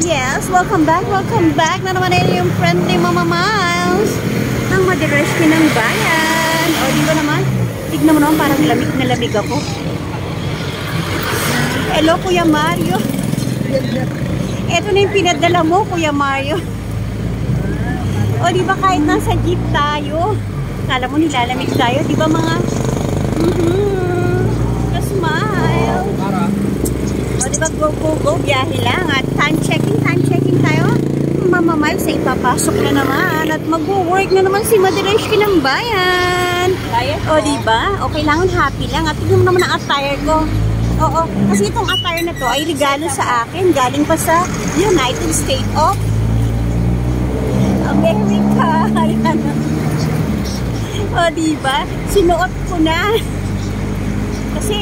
Yes, welcome back na naman ay yung friendly Mama Miles ng Madireski ng Bayan. O, di ba naman? Tignan mo naman, parang lamig na lamig ako. Hello, Kuya Mario. Ito na yung pinadala mo, Kuya Mario. O, di ba kahit nasa jeep tayo, kala mo nilalamig tayo, di ba mga ka-smile. O, di ba go, biyahe lang at time checking tayo. Mama Miles ay ipapasok na naman at mag-work na naman si Madireski ng Bayan. O, di ba? O, kailangan happy lang at tignan mo naman ang attire ko. Oo, kasi itong attire na to ay regalo sa akin. Galing pa sa United States of America. Ayan. O, diba? Sinuot ko na. Kasi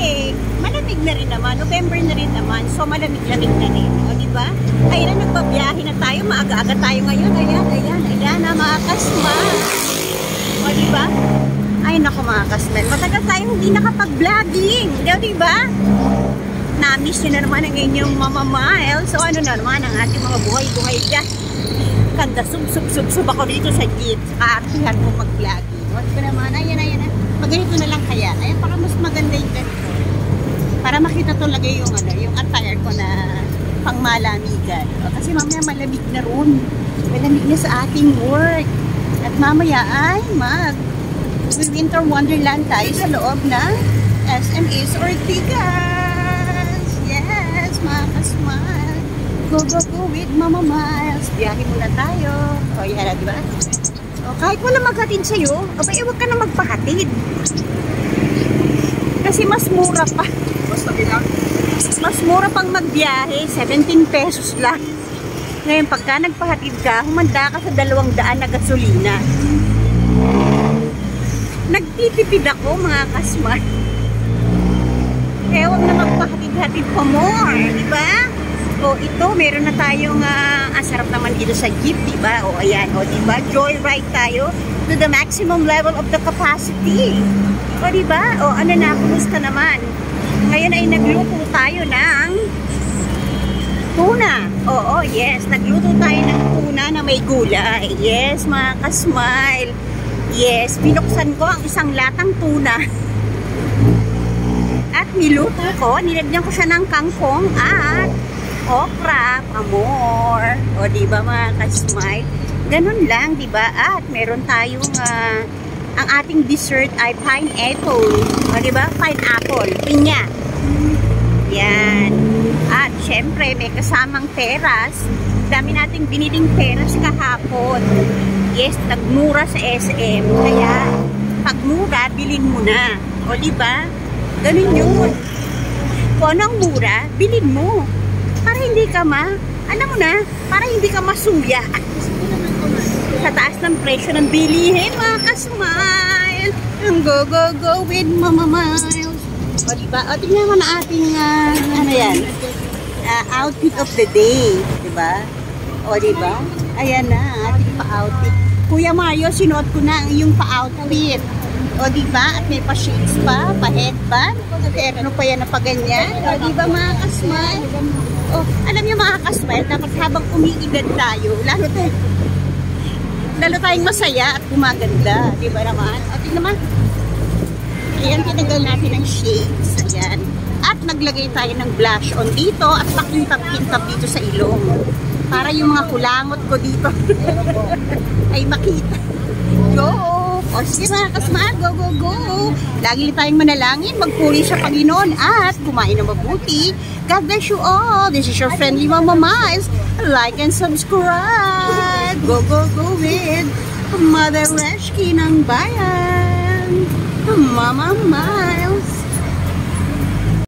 malamig na rin naman. November na rin naman. So, malamig-lamig na rin. O, diba? Ayan, nagbabiyahe na tayo. Maaga-aga tayo ngayon. Ayan na mga kasma. O, diba? Ay, naku mga kasmen. Matagal tayong hindi nakapag-vlogging. Diba? Na-miss nyo na naman ang inyong Mama Miles. So, ano na naman ang ating mga buhay-buhay dyan. Kanda sub ako dito sa jeep. Saka artihan ko mag-vlogging. What's ba naman? Ayan. Maganito na lang kaya. Ayan, baka mas maganda yung ganito. Para makita talaga yung, yung attire ko na pang malamigan. Kasi mamaya malamig na ron. Malamig na sa ating work. At mamaya ay winter wonderland tayo sa loob ng SMA's Ortigas. Yes, mga kasmal. Go with Mama Miles. Biyahe muna tayo. O, yan, diba? O, kahit wala maghatid sa'yo, abay, huwag ka na magpahatid. Kasi mas mura pa. Mas mura pang magbiyahe. 17 pesos lang. Ngayon, pagka nagpahatid ka, humanda ka sa 200 na gasolina. Nagtitipid ako mga kasmar. Kaya huwag na magpahatid-hatid pa more, diba? O ito, meron na tayong sarap naman dito sa jeep, diba? O ayan, o diba? Joyride tayo to the maximum level of the capacity. O diba? O ano na, kumusta naman? Ngayon ay nagluto tayo ng tuna. Oo, yes. Nagluto tayo ng tuna na may gulay. Yes, mga kasmile. Yes, binuksan ko ang isang latang tuna. At niluto ko, nilagyan ko siya ng kangkong at okra, pamor. O, diba mga ka-smile? Ganun lang, diba? At meron tayong, ang ating dessert ay pineapple. O, diba? Pineapple. Pinya. Yan. At, syempre, may kasamang peras. Dami nating biniling peras kahapon. Yes, nagmura sa SM. Kaya, pag mura, bilhin mo na. O, diba? Ganun yun. Kung ano ang mura, bilhin mo. Para hindi ka alam mo na, para hindi ka masuya. Sa taas ng presyo ng bilihin, mga ka-smile. Go with Mama Miles. O, diba? O, tingnan mo na ating, outfit of the day. Diba? O, diba? Ayan na, ating pa-outfit. Kuya Mario, sinuot ko na ang iyong pa-outfit. O, diba? At may pa-shades pa, pa-headband. Ano pa yan na pa-ganyan? O, diba mga kasmile? O, alam niyo mga kasmile, dapat habang umiidad tayo, lalo tayong masaya at gumaganda. Diba naman? O, tingnan naman. Ayan, tinanggal natin ang shades. Ayan. At naglagay tayo ng blush on dito at pakintab dito sa ilong. Para yung mga kulangot ko dito ay makita. Go! O sige mga kasmahal, go! Lagi tayong manalangin, magpuri sa Panginoon at kumain na mabuti. God bless you all. This is your friendly Mama Miles. Like and subscribe. Go with Madireski ng Bayan. Mama Miles.